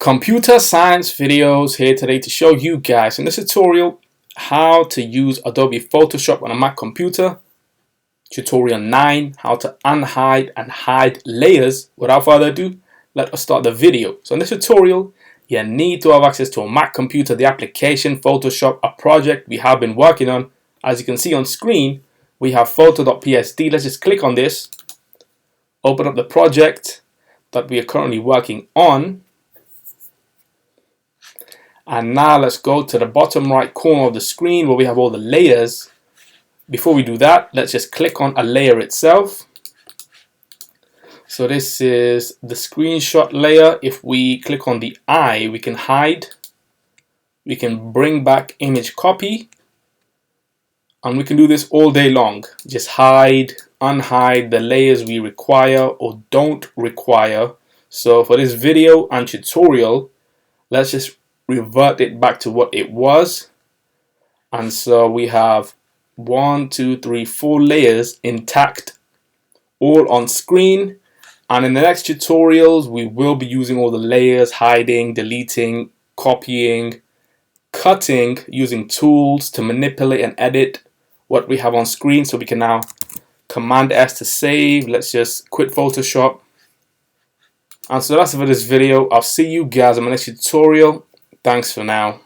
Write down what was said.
Computer science videos here today to show you guys in this tutorial how to use Adobe Photoshop on a Mac computer. Tutorial 9, how to unhide and hide layers. Without further ado, let us start the video. So in this tutorial, you need to have access to a Mac computer, the application Photoshop, a project we have been working on. As you can see on screen, we have photo.psd. Let's just click on this, open up the project that we are currently working on. And now let's go to the bottom right corner of the screen where we have all the layers. Before we do that, let's just click on a layer itself. So this is the screenshot layer. If we click on the eye, we can hide. We can bring back image copy. And we can do this all day long. Just hide, unhide the layers we require or don't require. So for this video and tutorial, let's just revert it back to what it was. And so we have 1, 2, 3, 4 layers intact, all on screen. And in the next tutorials, we will be using all the layers, hiding, deleting, copying, cutting, using tools to manipulate and edit what we have on screen. So we can now Command S to save. Let's just quit Photoshop. And so that's it for this video. I'll see you guys in my next tutorial. Thanks for now.